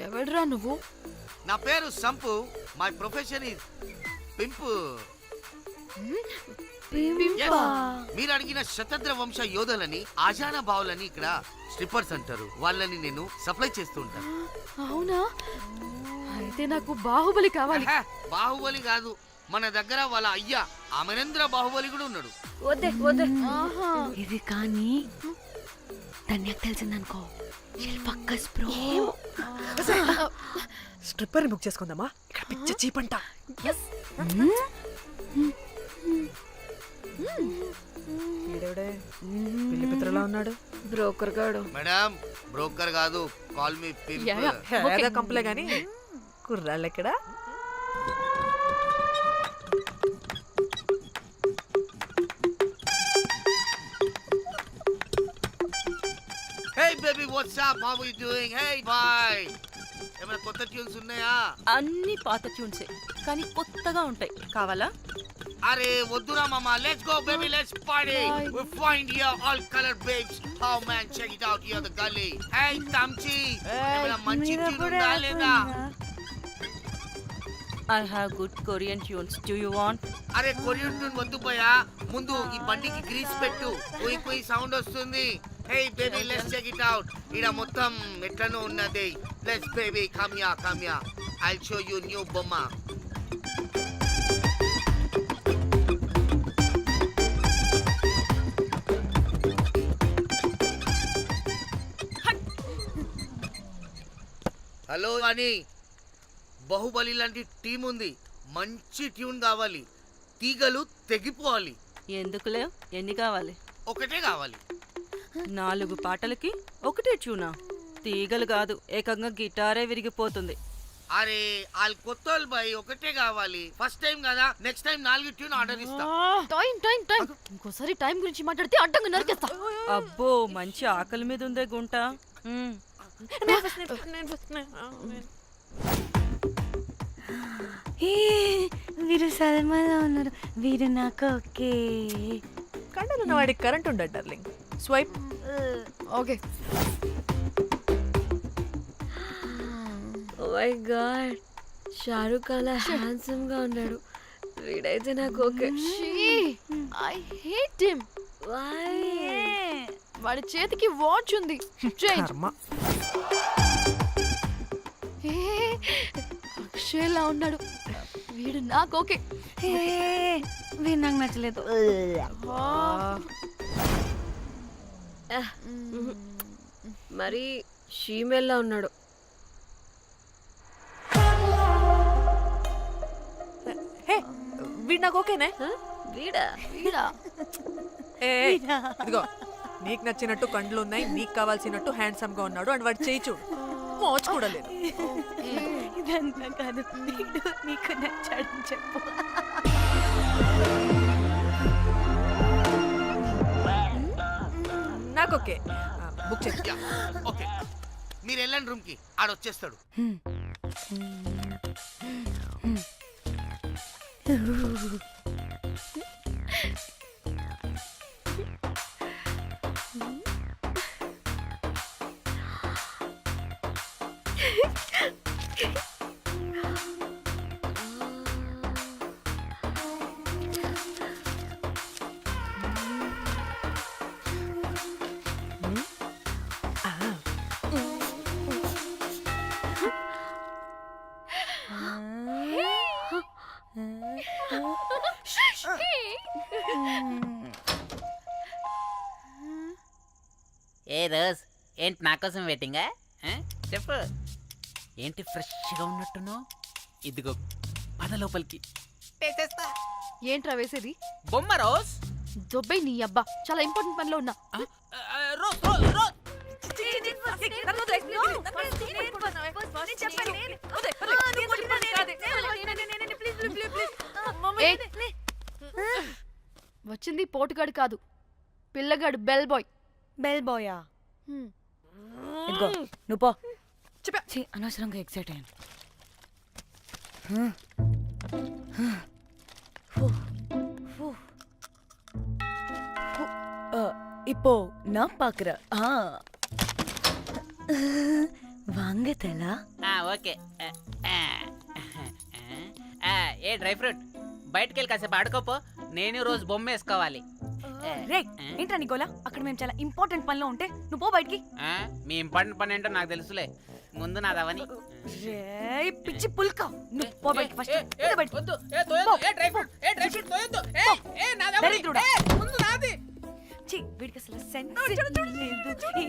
ఎవడ్రా నువ్వు? నా పేరు Sampu. My profession is pimp. Yes. మీరు అడిగిన శతద్ర వంశ యోధులని ఆజానా బావులని ఇక్కడ స్ట్రిప్పర్స్ అంటారు. వాళ్ళని నేను సప్లై చేస్తూ ఉంటాను. అవునా? అయితే నాకు బాహుబలి కావాలి. బాహుబలి కాదు, మన దగ్గర వాళ్ళ అయ్యా అమరేంద్ర బాహుబలి కూడా ఉన్నాడు. వద్దే వద్దే. ఇది కానీ ధన్యకు తెలిసిందనుకో శిల్పక్కస్ బ్రో. స్ట్రిప్పర్ బుక్ చేసుకుందామా? ఇక్కడ పిచ్చ చీపంట. పిల్లి పిత్రలా ఉన్నాడు. బ్రోకర్ గాడు. మేడం బ్రోకర్ కాదు, కాల్ మీ పింప్. కంపలే గాని కుర్రాళ్ళు ఎక్కడ? Hey baby, what's up? How are you doing? Hey bye. ఏమైనా కొత్త ట్యూన్స్ ఉన్నాయా? అన్ని పాత ట్యూన్సే కానీ కొత్తగా ఉంటాయి. కావాలా? అరే వద్దురా మామ. Let's go baby, let's party. We find here all color babes. Oh man, check it out here the gully. Hey Tamchi, ఏమైనా మంచి ట్యూన్ ఉందా లేదా? I have good Korean tunes. Do you want? అరే కొరియన్ ట్యూన్ వద్దు పోయా. ముందు ఈ బండికి గ్రీస్ పెట్టు. కుయ్ కుయ్ సౌండ్ వస్తుంది. Hey baby, let's check it out. ఇడ మొత్తం ఎట్లనో ఉన్నది. Let's baby, come here. I'll show you new బొమ్మ. హలో అని బాహుబలి లాంటి టీం ఉంది. మంచి ట్యూన్ కావాలి. తీగలు తెగిపోవాలి. ఎందుకులే? ఎన్ని కావాలి? ఒకటే కావాలి. 4 పాటలకి ఒకటే ట్యూనా? తీగలు కాదు, ఏకంగా గిటారే విరిగిపోతుంది. అరే వాళ్ళు కొత్త బాయ్, ఒకటే కావాలి. ఫస్ట్ టైం కదా, నెక్స్ట్ టైం 4 ట్యూన్ ఆర్డర్ ఇస్తా. టైం ఇంకోసారి టైం గురించి మాట్లాడితే అడ్డంగా నరికేస్తా. అబ్బో మంచి ఆకలి మీద ఉందే గుంట. వీరు సల్మాలో ఉన్నారు. వీరు నాకు ఓకే. కండలున్న వాడికి కరెంట్ ఉండదు darling. Swipe. Okay. Oh my god, Shahrukh అలా హ్యాండ్సమ్ గా ఉన్నాడు. వీడైతే నాకు okay. I hate him. Why? వాడి చేతికి వాచ్ ఉంది. చేంజ్. అక్షయ్లా ఉన్నాడు. వీడు నాకు ఓకే. వీడు నాకు నచ్చలేదు. మరి షీమేల్లా ఉన్నాడు. వీడు నాకు ఓకేనే. వీడా? ఇదిగో, నీకు నచ్చినట్టు కండ్లు ఉన్నాయి, నీకు కావాల్సినట్టు హ్యాండ్సమ్ గా ఉన్నాడు. అండ్ వాడు చేయి చూడు, మోచ్ కూడా లేదు. ఇదంతా కాదు, వీడు నీకు నచ్చాడని చెప్పు. నాకు ఓకే. బుక్ చేసి. ఓకే, మీరు వెళ్ళండి రూమ్ కి, ఆడొచ్చేస్తాడు. ఏ రోజ్, ఏంటి నా కోసం వెయిటింగా? చెప్పు, ఏంటి ఫ్రెష్గా ఉన్నట్టున్నావు? ఇదిగో పద లోపలికి వేసేస్తా. ఏంట్రా వేసేది? బొమ్మ రోజ్. దొబ్బై నీ అబ్బా, చాలా ఇంపార్టెంట్ పనిలో ఉన్నా. Rose Rose rose. వచ్చింది పోటుగాడు కాదు, పిల్లగాడు బెల్ బాయ్. బెల్ బాయా? ఇదిగో నువ్వు పో. అనవసరంగా ఎక్సైట్ అయ్యాను. இப்போ நான் பாக்குறேன். வாங்க தலா. ఓకే ఏ డ్రై ఫ్రూట్ బయటకు వెళ్ళి కాసేపు ఆడుకోపో. నేను రోజు బొమ్మ వేసుకోవాలి. రే ఏంట్రా నికోలా, అక్కడ మేము చాలా ఇంపార్టెంట్ పనిలో ఉంటే నువ్వు పో బయటికి. మీ ఇంపార్టెంట్ పని ఏంటో నాకు తెలుసులే, ముందు నాదవని. రే పిచ్చి పుల్క, నువ్వు పో బయటికి ఫస్ట్. దరిద్రుడా. ఛీ, వీడికి అసలు సెన్స్ లేదు.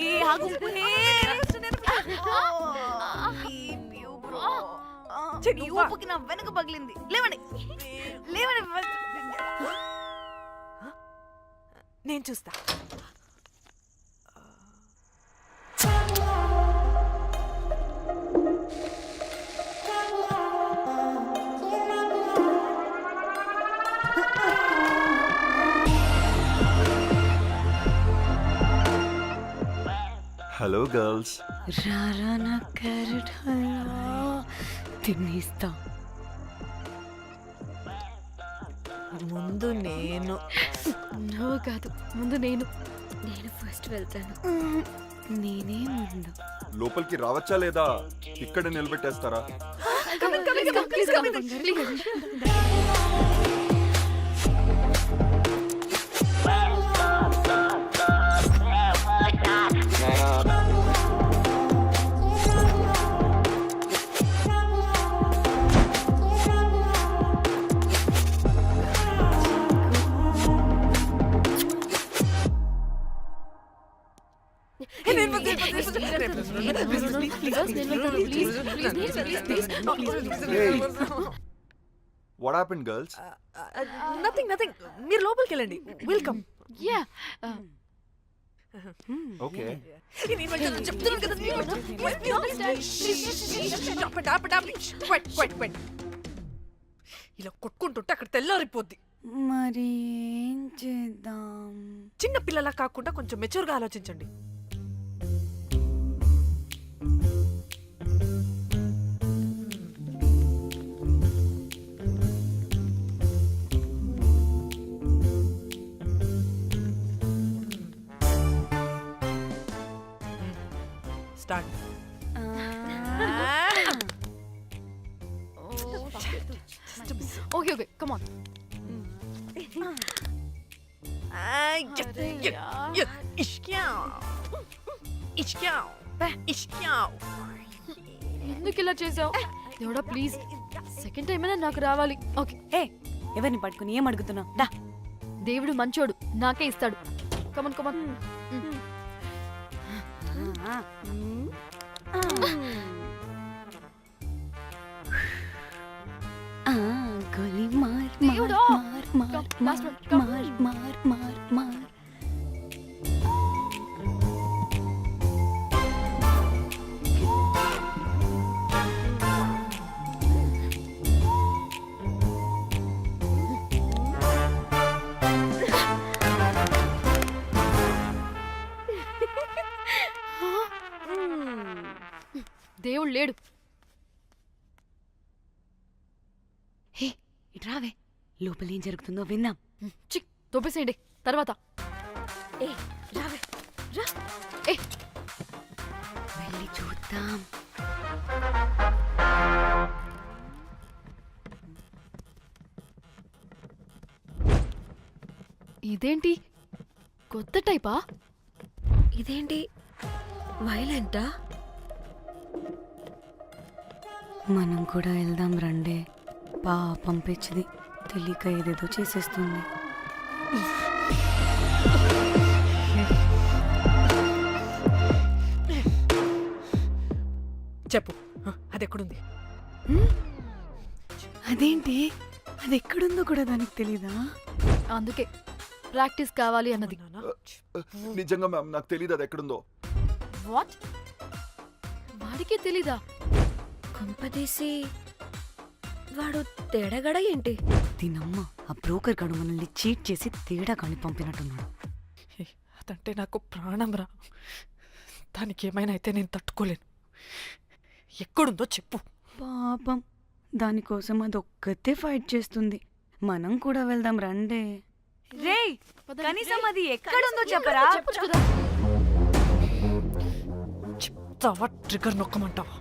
ఏ ఆగు. ఈ ఊపుకి నా వెనక పగిలింది. లేవండి లేవండి. నేను చూస్తా. Hello girls. రారా నా క్యారెట్ హల్వా తినేస్తా. ముందు నేను. నువ్వు కాదు, ముందు నేను. నేను ఫస్ట్ వెళ్తాను. నేనే ముందు. లోపలికి రావచ్చా లేదా ఇక్కడ నిలబెట్టేస్తారా? What happened girls? Nothing nothing. మీరు లోపలికి వెళ్ళండి. వెల్కమ్. Yeah okay. ఇలా కొట్టుకుంటుంటే అక్కడ తెల్లారిపోద్ది. మరి ఏం చేద్దాం? చిన్న పిల్లలా కాకుండా కొంచెం మెచ్యూర్గా ఆలోచించండి. Start. Okay okay come on. ఎందుకు ఇలా చేసావు? దేవుడా ప్లీజ్, సెకండ్ టైం అయినా నాకు రావాలి. ఓకే. ఏ ఎవరిని పట్టుకుని ఏం అడుగుతున్నావు? దా. దేవుడు మంచోడు, నాకే ఇస్తాడు. Come on come on. గోలీ మార్ దేవుడా. మార్ మార్ Last one, come. మార్ మార్ మార్ మార్. దేవుడు లేడు. హే ఇట్రావే, లోపల ఏం జరుగుతుందో విందాం. చిక్ తోపేసేయండి తర్వాత. ఏ రావే రా. ఏ వెళ్ళి చూద్దాం. ఇదేంటి కొత్త టైపా? ఇదేంటి వైలెంటా? మనం కూడా వెళ్దాం రండే. పాపం పిచ్చిది, తెలియక ఏదేదో చేసేస్తుంది. చెప్పు, అది ఎక్కడుంది? అదేంటి, అది ఎక్కడుందో కూడా దానికి తెలీదా? అందుకే ప్రాక్టీస్ కావాలి అన్నది. నిజంగా మ్యామ్ నాకు తెలియదు అది ఎక్కడుందో. వాట్? వాడికే తెలీదా? కొంపదీసి వాడు తేడగడ ఏంటి? దీనమ్మ, ఆ బ్రోకర్ గడు మనల్ని చీట్ చేసి తేడా కాని పంపినట్టున్నాడు. అదంటే నాకు ప్రాణం రా. దానికి ఏమైనా అయితే నేను తట్టుకోలేను. ఎక్కడుందో చెప్పు. పాపం, దానికోసం అది ఒక్కతే ఫైట్ చేస్తుంది. మనం కూడా వెళ్దాం రండే. రేయ్ పదండి. కనీసం అది ఎక్కడుందో చెప్పరా? చెప్పొచ్చు కదా. చెప్తావా ట్రిగర్ నొక్కమంటావా?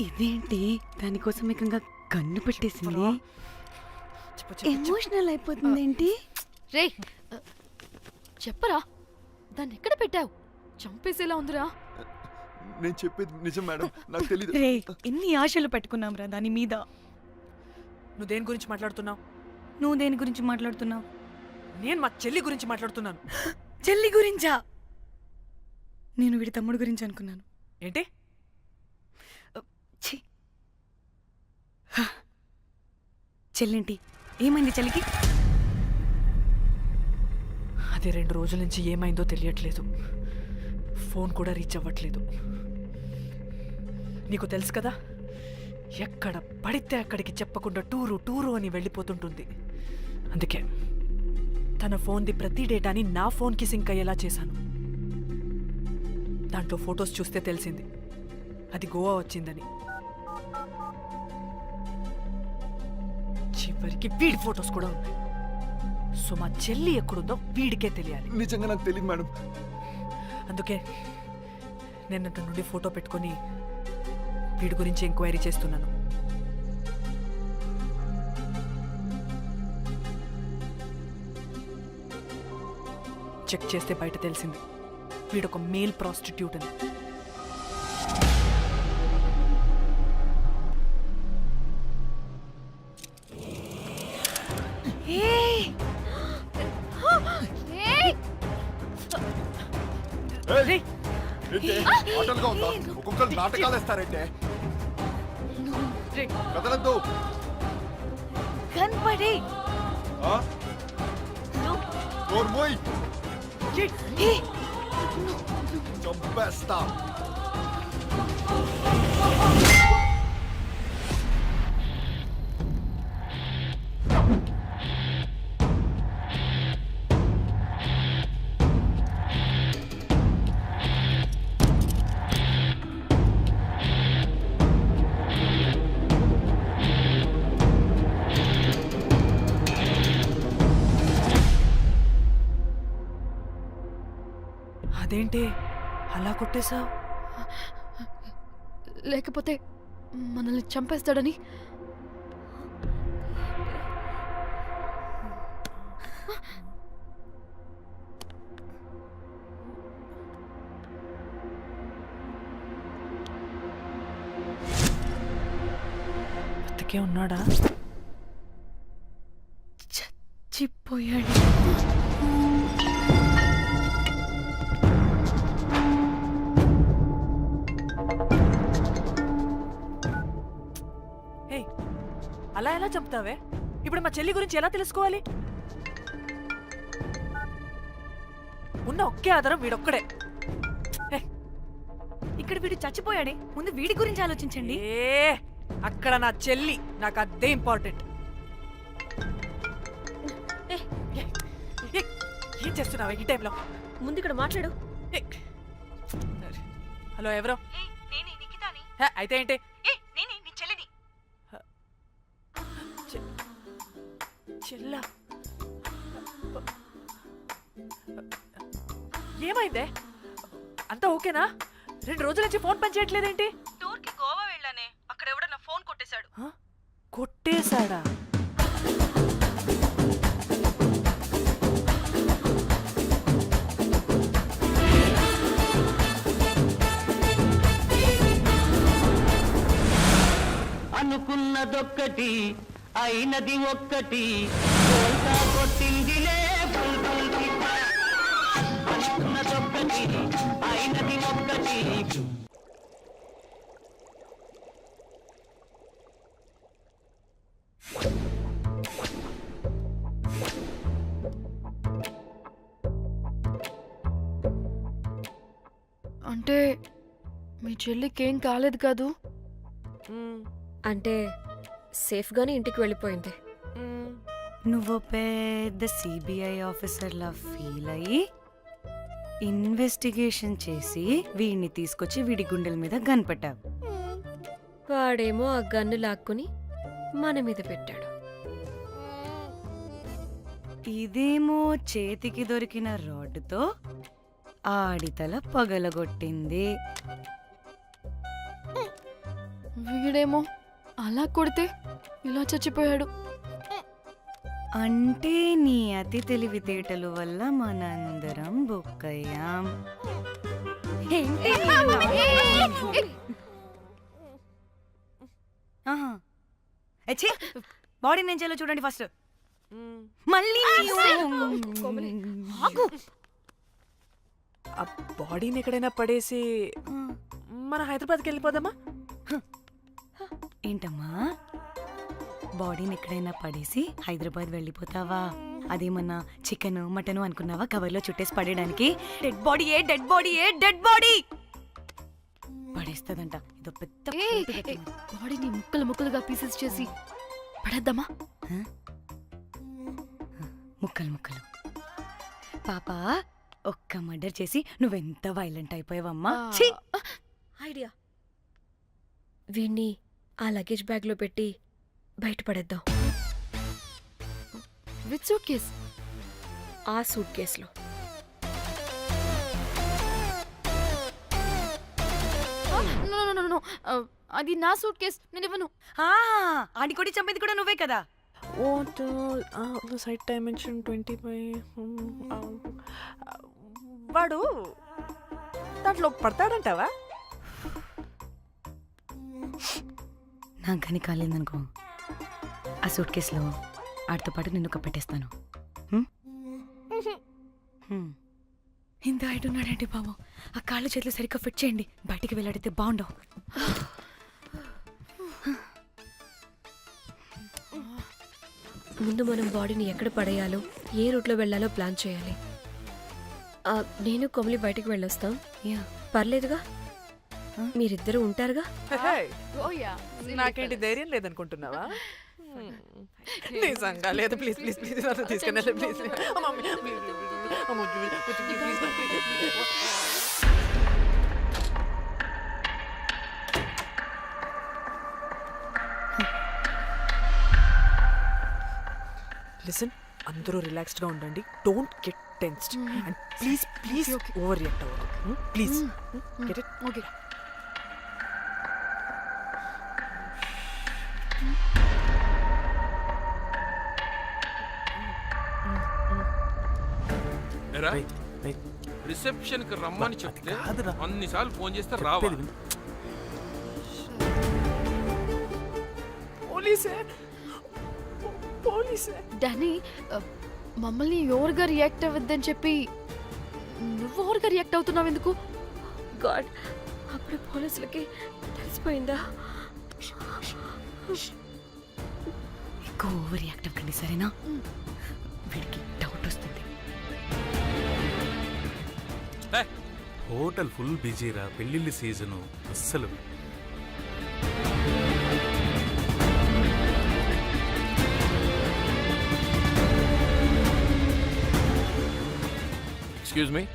ఇదేంటి దానికోసం ఏకంగా కన్ను పెట్టేసింది? చెప్పు, చెప్పు, చెప్పు. ఎమోషనల్ అయిపోతుంది ఏంటి? రే చెప్పరా, దాన్ని ఎక్కడ పెట్టావు? చంపేసేలా ఉందిరా. నేను చెప్పేది నిజం మేడం, నాకు తెలీదు. రే ఎన్ని ఆశలు పెట్టుకున్నాం రా దాని మీద. నువ్వు దేని గురించి మాట్లాడుతున్నావు? నువ్వు దేని గురించి మాట్లాడుతున్నావు? నేను మా చెల్లి గురించి మాట్లాడుతున్నాను. చెల్లి గురించా? నేను వీడి తమ్ముడు గురించి అనుకున్నాను. ఏంటి? ఛీ. హ. చెల్లేంటి ఏమైంది చెల్లికి? అది 2 రోజుల నుంచి ఏమైందో తెలియట్లేదు. ఫోన్ కూడా రీచ్ అవ్వట్లేదు. నీకు తెలుసు కదా, ఎక్కడ పడితే అక్కడికి చెప్పకుండా టూరు అని వెళ్ళిపోతుంటుంది. అందుకే తన ఫోన్ది ప్రతి డేటాని నా ఫోన్కి సింక్ అయ్యేలా చేశాను. దాంట్లో ఫొటోస్ చూస్తే తెలిసింది అది గోవా వచ్చిందని. చివరికి వీడి ఫొటోస్ కూడా ఉన్నాయి. సో మా చెల్లి ఎక్కడుందో వీడికే తెలియాలి. నిజంగా నాకు తెలియదు మేడం. అందుకే నేను అటు నుండి ఫోటో పెట్టుకొని వీడి గురించి ఎంక్వైరీ చేస్తున్నాను. చెక్ చేస్తే బయట తెలిసింది వీడొక మేల్ ప్రాస్టిట్యూట్ అని. ఆటలుగా ఉందా? ఒక్కొక్కరు నాటకాలు వేస్తారంటే కదలద్దు. కనపడే చంపేస్తా. అదేంటి అలా కొట్టేశావు? లేకపోతే మనల్ని చంపేస్తాడని. బతికే ఉన్నాడా? చచ్చిపోయాడు. అలా ఎలా చెప్తావే? ఇప్పుడు మా చెల్లి గురించి ఎలా తెలుసుకోవాలి? ఉన్న ఒకే ఆధారం వీడొక్కడే. ఇక్కడ వీడు చచ్చిపోయాడే, ముందు వీడి గురించి ఆలోచించండి. అక్కడ నా చెల్లి, నాకు అదే ఇంపార్టెంట్. ఏం చేస్తున్నావే ఈ టైంలో? ముందు ఇక్కడ మాట్లాడు. హలో, ఎవరో? అయితే ఏంటి? చెల్లా, ఏమైందే? అంతా ఓకేనా? 2 రోజుల నుంచి ఫోన్ పని చేయట్లేదేంటి? టూర్కి గోవా వెళ్ళానే, అక్కడ ఎవడో నా ఫోన్ కొట్టేశాడు. కొట్టేశాడా? అనుకున్నదొక్కటి అయినది ఒక్కటి, కొట్టిందిలే అనుకున్నదొక్కటి అయినది ఒక్కటి. అంటే మీ చెల్లికేం కాలేదు కాదు? అంటే సేఫ్గానే ఇంటికి వెళ్ళిపోయింది. నువ్వు పెద్ద సిబిఐ ఆఫీసర్లా ఫీల్ అయ్యి ఇన్వెస్టిగేషన్ చేసి వీడిని తీసుకొచ్చి వీడి గుండెల మీద కనిపెట్టావు. వాడేమో ఆ గన్ను లాక్కుని మన మీద పెట్టాడు. ఇదేమో చేతికి దొరికిన రాడ్డుతో ఆడితల పగలగొట్టింది. వీడేమో అలా కొడితే ఇలా చచ్చిపోయాడు. అంటే నీ అతి తెలివితేటలు వల్ల మనందరం బుక్కయ్యాం. ఏంటి బాడీ నేను చేయాలో చూడండి ఫస్ట్. మళ్ళీ ఆ బాడీని ఎక్కడైనా పడేసి మన హైదరాబాద్కి వెళ్ళిపోదామా? ఏంటమ్మా బాడీని ఎక్కడైనా పడేసి హైదరాబాద్ వెళ్ళిపోతావా? అదేమన్నా చికెన్ మటన్ అనుకున్నావా కవర్లో చుట్టేసి పడేయడానికి? డెడ్ బాడీ ఏ డెడ్ బాడీ ఏ డెడ్ బాడీ పడేస్తుందంట. ఇదో పెద్ద బాడీని ముక్కలు ముక్కలుగా పీసెస్ చేసి పడేద్దామా? ముక్కలు ముక్కలు. పాప ఒక్క మర్డర్ చేసి నువ్వెంత వైలెంట్ అయిపోయావమ్మా. ఛీ! ఐడియా, వీణ్ణి ఆ లగేజ్ బ్యాగ్లో పెట్టి బయట పడేద్దాం. With suitcase. ఆ సూట్ కేసులో. అది నా సూట్ కేస్, నేను ఇవ్వను. ఆడి కొట్టి చంపేది కూడా నువ్వే కదా. Site dimension 25. వాడు దాంట్లో పడతాడంటావా? నాకు కానీ కాలేదనుకో ఆ సూట్ కేసులో ఆడితో పాటు నిన్ను కప్పెట్టేస్తాను. ఇంత హైట్ ఉన్నాడండి బాబు. ఆ కాళ్ళు చేతులు సరిగ్గా ఫిట్ చేయండి. బయటికి వెళ్ళాడితే బాగుండవు. ముందు మనం బాడీని ఎక్కడ పడేయాలో, ఏ రూట్లో వెళ్ళాలో ప్లాన్ చేయాలి. నేను కొమలి బయటికి వెళ్ళొస్తాం. పర్లేదుగా, మీరిద్దరూ ఉంటారుగా. నాకేంటి ధైర్యం లేదనుకుంటున్నావా? నిజంగా లేదు. ప్లీజ్ ప్లీజ్ ప్లీజ్ నన్ను తీసుకుని ప్లీజ్. లిసన్, అందరూ రిలాక్స్డ్ గా ఉండండి. Don't get tensed and please please overreact అవ్వదు. Please get it. Okay. Reception కి రమ్మని చెప్తే అన్నిసార్లు ఫోన్ చేస్తే రావా? పోలీసే పోలీసే. డానీ, మమ్మల్ని ఎవరుగా రియాక్ట్ అవ్వద్దని చెప్పి నువ్వు ఎవరుగా రియాక్ట్ అవుతున్నావు ఎందుకు? గాడ్, అప్పుడు పోలీసులకి తెలిసిపోయిందా? ఎక్కువ ఓవర్ రియాక్ట్ అవ్వకండి సరేనా? వీడికి డౌట్ వస్తుంది. హోటల్ ఫుల్ బిజీరా, పెళ్లిళ్ళ సీజను అస్సలు. Excuse me.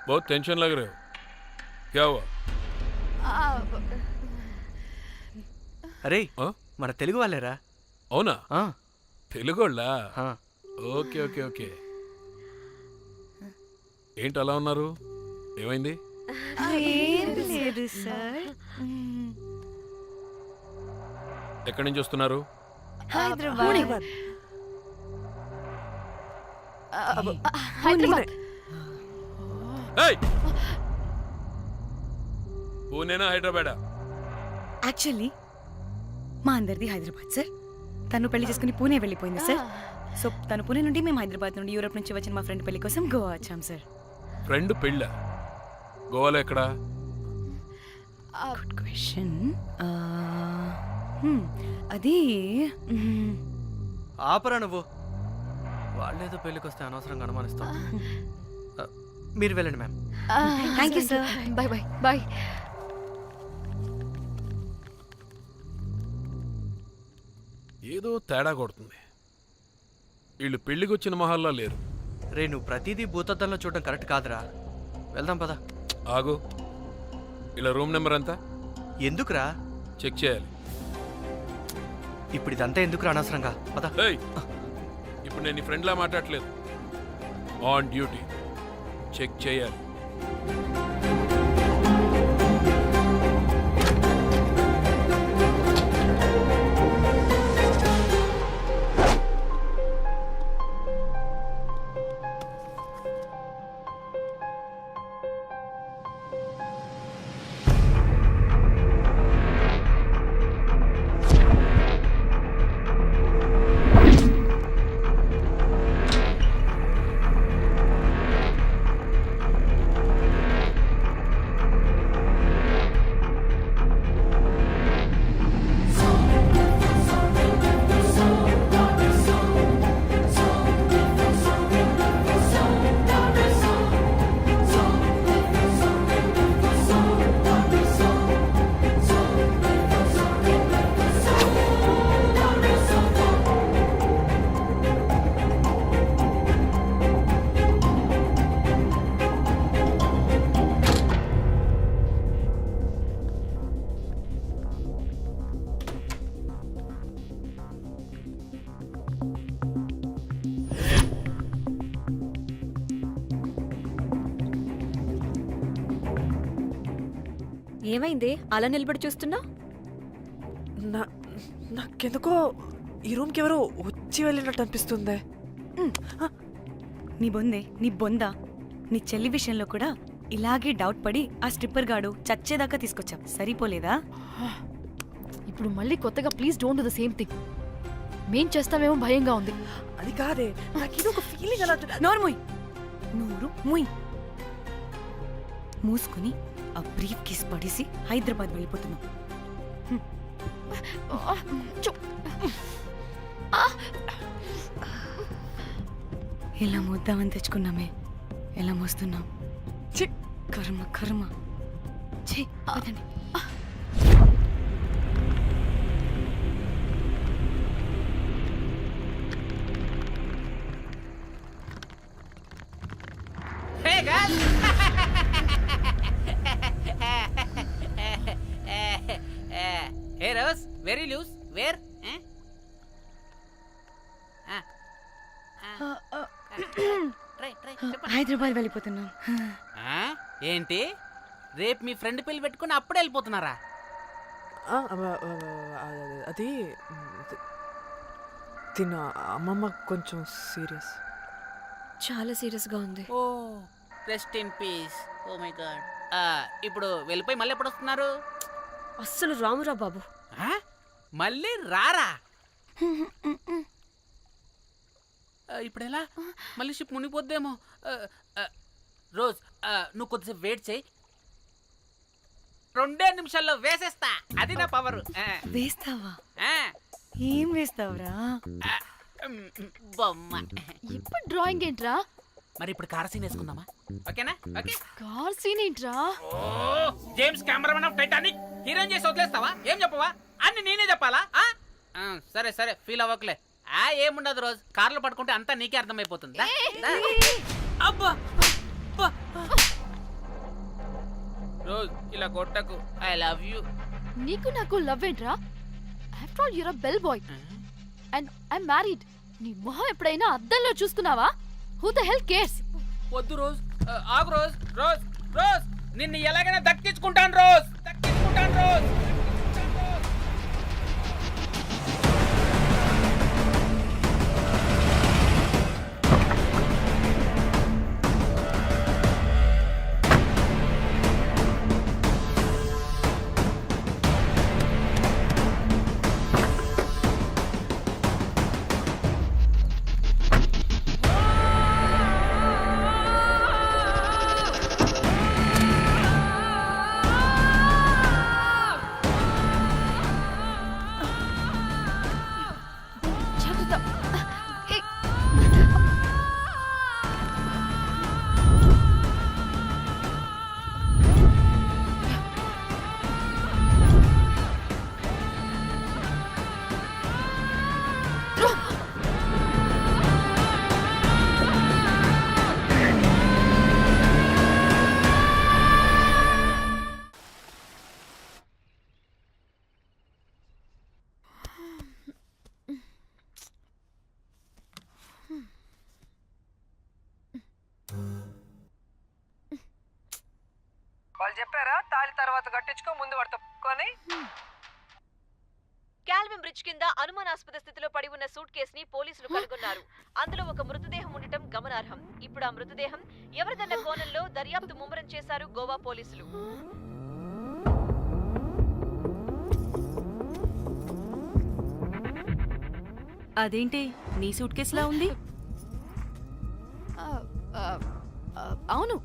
बहुत टेंशन लग रहे हो, क्या हुआ? అరే మన తెలుగు వాళ్ళేరా. అవునా? తెలుగోళ్ళా? Okay okay okay. ఏంటి అలా ఉన్నారు? ఏమైంది? లేదు సార్. ఎక్కడి నుంచి వస్తున్నారు? హైదరాబాద్. పూణేనా హైదరాబాదా? యాక్చువల్లీ మా అందరిది హైదరాబాద్ సార్. తను పెళ్లి చేసుకుని పూణే వెళ్ళిపోయింది సార్. సో తను పూణే నుండి, మేము హైదరాబాద్ నుండి యూరోప్ నుంచి వచ్చిన మా ఫ్రెండ్ పెళ్లి కోసం గోవా వచ్చాం సార్. ఫ్రెండ్ పెళ్ళ? గోవాలో ఎక్కడా? Good question. అది ఆపరా నువ్వు. వాళ్ళేదో పెళ్ళికి వస్తే అనవసరంగా అనుమానిస్తాం. మీరు వెళ్ళండి ma'am. Thank you, sir. Bye bye bye. ఏదో తేడా కొడుతుంది. వీళ్ళు పెళ్లికొచ్చిన మహల్లా లేరు. రే నువ్వు ప్రతిదీ భూతద్దంలో చూడడం కరెక్ట్ కాదురా. వెళ్దాం పదా. ఆగు. ఇలా రూమ్ నెంబర్ ఎంత ఎందుకురా? చెక్ చేయాలి. ఇప్పుడు ఇదంతా ఎందుకురా అనవసరంగా? పదా. ఏయ్, ఇప్పుడు నేను నీ ఫ్రెండ్లా మాట్లాడలేదు. ఆన్ డ్యూటీ చెక్ చేయాలి. ఏమైంది అలా నిలబడి చూస్తున్నా? నాకెందుకో ఈ రూమ్కి ఎవరో వచ్చి వెళ్ళినట్టు అనిపిస్తుంది. నీ బొందే, నీ బొందా, నీ చెల్లి విషయంలో కూడా ఇలాగే డౌట్ పడి ఆ స్ట్రిప్పర్ గాడు చచ్చేదాకా తీసుకొచ్చాం. సరిపోలేదా? ఇప్పుడు మళ్ళీ కొత్తగా please don't do the same thing. మేం చేస్తామేమో భయంగా ఉంది. అది కాదే, నాకేదో ఒక ఫీలింగ్ అలా. నోరు ముయ్, నోరు ముయ్. మూసుకుని ఆ బ్రీఫ్ కేస్ పడేసి హైదరాబాద్ వెళ్ళిపోతున్నాం. ఎలా మోద్దామని తెచ్చుకున్నామే, ఎలా మోస్తున్నాం. కర్మ కర్మ. ఛీ, వదండి. Hey guys! Hey Rose, where you lose? Where? Hyderabad వెళ్ళిపోతున్నాం. ఏంటి రేపు మీ ఫ్రెండ్ పెళ్లి పెట్టుకుని అప్పుడే వెళ్ళిపోతున్నారా? అది తిన్న అమ్మమ్మ కొంచెం సీరియస్. చాలా సీరియస్ గా ఉంది. Oh rest in peace. Oh my god. ఇప్పుడు వెళ్ళిపోయి మళ్ళీ ఎప్పుడు వస్తున్నారు? అస్సలు రామురా బాబు. మళ్ళీ రారా? ఇప్పుడు ఎలా? మళ్ళీ షిప్ మునిగిపోద్దేమో. రోజ్, నువ్వు కొద్దిసేపు వెయిట్ చేయి. 2 నిమిషాల్లో వేసేస్తా. అది నా పవర్. వేస్తావా? ఏం వేస్తావురా? బొమ్మ. ఇప్పుడు డ్రాయింగ్ ఏంట్రా? మరి ఇప్పుడు కార్ సీన్ వేసుకుందామా? ఓకేనా? ఓకే. కార్ సీన్ ఏంట్రా? James cameraman of Titanic heroine చేసి వదిలేస్తావా? ఏం చెప్పవా? అన్ని నేనే చెప్పాలా? సరే సరే, ఫీల్ అవ్వకలే. ఏముండదు రోజు. కార్లో పట్టుకుంటే అంతా నీకే అర్థమైపోతుంది. అబ్బా రోజ్, ఇలా కొట్టకు. I love you. నీకు నాకు లవ్ ఏంట్రా? After all your a bell boy and I'm married. నీ మొహం ఎప్పుడైనా అద్దంలో చూసుకున్నావా? Who the hell cares? వద్దు రోజ్, ఆగు రోజ్. రోజ్ రోజ్, నిన్ను ఎలాగైనా దక్కించుకుంటాను రోజ్. దక్కించుకుంటాను రోజ్. కట్టారా తాళి తర్వాత కట్టించుకో ముందు పడుకొని కాల్విన్ బ్రిడ్జ్ కింద అనుమానాస్పద స్థితిలో పడి ఉన్న సూట్ కేసుని పోలీసులు కనుగొన్నారు. అందులో ఒక మృతదేహం ఉండటం గమనార్హం. ఇప్పుడు ఆ మృతదేహం ఎవరిదన్న కోణంలో దర్యాప్తు ముమ్మరం చేశారు గోవా పోలీసులు. అదేంటి నీ సూట్ కేసులా ఉంది? అవును,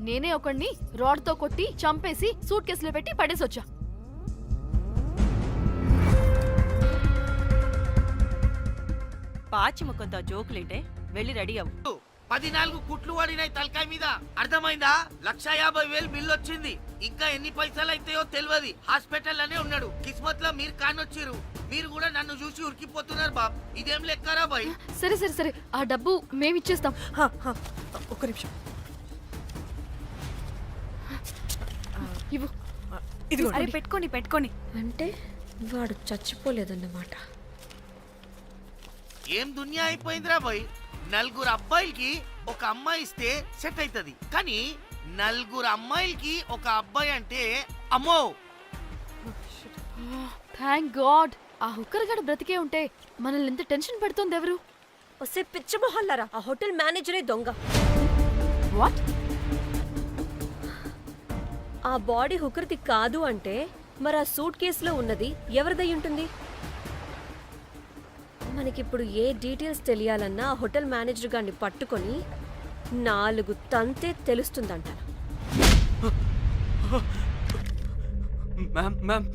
నేనే ఒకడిని రాడ్తో కొట్టి చంపేసి సూట్ కేసులో పెట్టి పడేసొచ్చా. పాచి ముఖంతో జోకులేంటే వెళ్ళి రెడీ అవ్వు. 14 కుట్లు పడినాయి తలకాయ మీద, అర్థమైందా? 1,50,000 బిల్ వచ్చింది. ఇంకా ఎన్ని పైసలు అయితాయో తెలియదు. హాస్పిటల్ అనే ఉన్నాడు. కిస్మత్ లో మీరు కానొచ్చిరు. మీరు కూడా నన్ను చూసి ఉరికిపోతున్నారు బాబ్. ఇదేం లెక్కరా బాయ్? సరే సరే సరే, ఆ డబ్బు మేమిచ్చేస్తాం. ఒక్క నిమిషం. ఇవ్వు. ఇది అరే పెట్టుకోండి పెట్టుకోండి. అంటే వాడు చచ్చిపోలేదన్నమాట. ఏం దునియా అయిపోయిందిరా బాయ్. 4 అబ్బాయిలకి ఒక అమ్మాయి ఇస్తే సెట్ అవుతుంది, కానీ 4 అమ్మాయిలకి ఒక అబ్బాయి అంటే అమ్మో. థ్యాంక్ గాడ్, ఆ హుక్కర్ గడు బ్రతికే ఉంటే మనల్ని ఎంత టెన్షన్ పెడుతోంది ఎవరు? వస్తే పిచ్చి మొహల్లారా, ఆ హోటల్ మేనేజరే దొంగ. వాట్? ఆ బాడీ హుకర్ది కాదు అంటే మరి ఆ సూట్ కేసులో ఉన్నది ఎవరిదై ఉంటుంది? మనకిప్పుడు ఏ డీటెయిల్స్ తెలియాలన్నా ఆ హోటల్ మేనేజర్ గారిని పట్టుకొని 4 తంతే తెలుస్తుందంట. మ్యామ్ మ్యామ్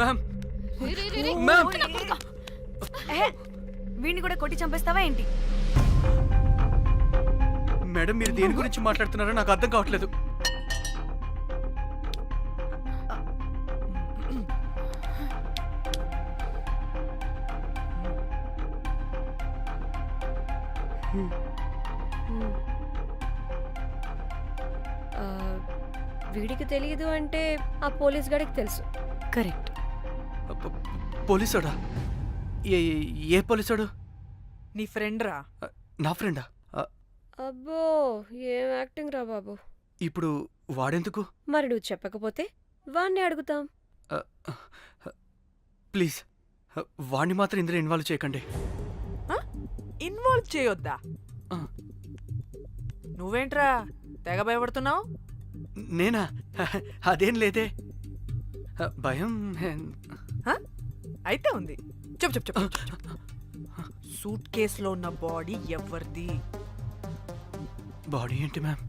మ్యామ్ వీడిని కూడా కొట్టి చంపేస్తావా ఏంటి? మేడం మీరు దేని గురించి మాట్లాడుతున్నారో నాకు అర్థం కావట్లేదు. వీడికి తెలియదు అంటే ఆ పోలీస్ గాడికి తెలుసు. కరెక్ట్. పోలీసోడా? ఏ పోలీసోడు? నీ ఫ్రెండ్ రా. నా ఫ్రెండా? అబ్బో, ఏం యాక్టింగ్ రా బాబు. ఇప్పుడు వాడెందుకు? మరి నువ్వు చెప్పకపోతే వాణ్ణి అడుగుతాం. ప్లీజ్ వాడిని మాత్రం ఇందులో ఇన్వాల్వ్ చేయకండి. ఇన్వాల్వ్ చేయొద్దా? ఆ. నువ్వేంట్రా తెగ భయపడుతున్నావు? నేనా? అదేం లేదే, భయం. అయితే ఉంది. చెప్పు చెప్పు చెప్పు. సూట్ కేసులో ఉన్న బాడీ ఎవరిది? బాడీ ఏంటి మ్యామ్?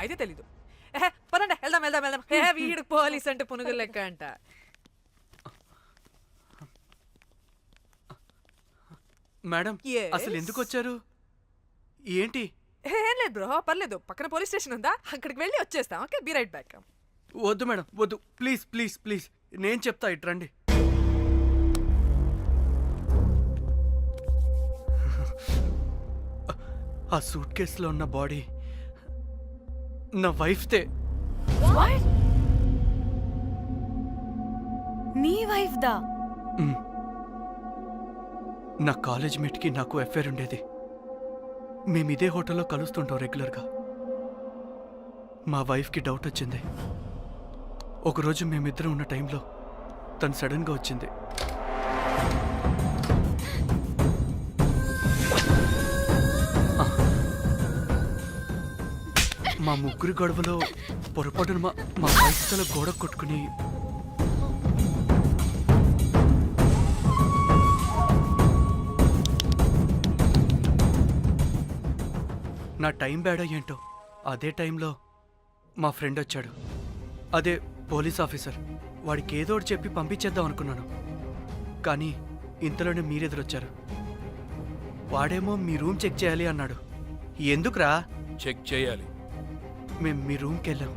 అయితే తెలీదు. పదండి వెళ్దాం వెళ్దాం వెళ్దాం. వీడు పోలీస్ అంటే పునుగులు లెక్క అంట. Madam Yes. అసలు ఎందుకు వచ్చారు? ఏంటి? ఏం లేదు బ్రో, పర్లేదు. పక్కన పోలీస్ స్టేషన్ ఉందా, అక్కడికి వెళ్ళి వచ్చేస్తాం. Okay, be right back. వద్దు మేడం వద్దు, ప్లీజ్ ప్లీజ్ ప్లీజ్, నేను చెప్తా, ఇట్రండి. ఆ సూట్ కేసులో ఉన్న బాడీ నా వైఫ్తే. నీ వైఫ్ దా? మ్. నా కాలేజ్ మేట్కి నాకు అఫేర్ ఉండేది. మేము ఇదే హోటల్లో కలుస్తుంటాం రెగ్యులర్గా. మా వైఫ్కి డౌట్ వచ్చింది. ఒకరోజు మేమిద్దరం ఉన్న టైంలో తను సడన్గా వచ్చింది. మా ముగ్గురి గొడవలో పొరపాటున మా వైఫ్ తల గోడ కొట్టుకుని నా టైం బ్యాడో ఏంటో అదే టైంలో మా ఫ్రెండ్ వచ్చాడు. అదే పోలీస్ ఆఫీసర్. వాడికి ఏదో ఒకటి చెప్పి పంపించేద్దాం అనుకున్నాను, కానీ ఇంతలోనే మీరెదురొచ్చారు. వాడేమో మీ రూమ్ చెక్ చేయాలి అన్నాడు. ఎందుకురా? చెక్ చేయాలి. మేము మీ రూమ్కి వెళ్ళాం.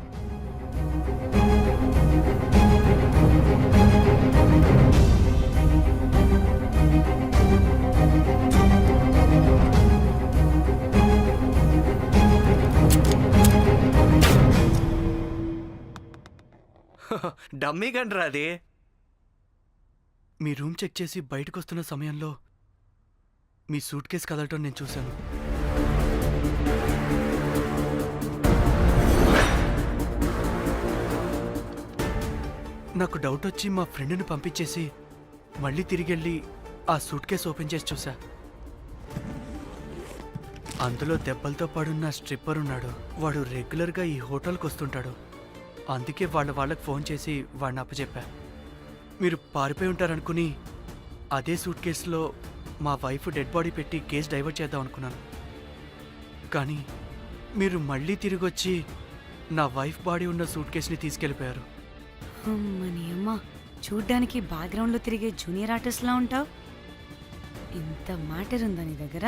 డమ్మీ గండ్రా అది. మీ రూమ్ చెక్ చేసి బయటకు వస్తున్న సమయంలో మీ సూట్ కేసు కదలటం నేను చూశాను. నాకు డౌట్ వచ్చి మా ఫ్రెండ్ని పంపించేసి మళ్ళీ తిరిగెళ్ళి ఆ సూట్ కేసు ఓపెన్ చేసి చూసా. అందులో దెబ్బలతో పడున్న స్ట్రిప్పర్ ఉన్నాడు. వాడు రెగ్యులర్గా ఈ హోటల్కి వస్తుంటాడు. అందుకే వాళ్ళకి ఫోన్ చేసి వాడిని అప్పచెప్పా. మీరు పారిపోయి ఉంటారనుకుని అదే సూట్ కేసులో మా వైఫ్ డెడ్ బాడీ పెట్టి కేసు డైవర్ట్ చేద్దాం అనుకున్నాను. కానీ మీరు మళ్ళీ తిరిగి వచ్చి నా వైఫ్ బాడీ ఉన్న సూట్ కేసుని తీసుకెళ్ళిపోయారు. అమ్మని అమ్మ, చూడ్డానికి బ్యాక్గ్రౌండ్లో తిరిగే జూనియర్ ఆర్టిస్ట్లా ఉంటావు. ఇంత మ్యాటర్ ఉందా నీ దగ్గర?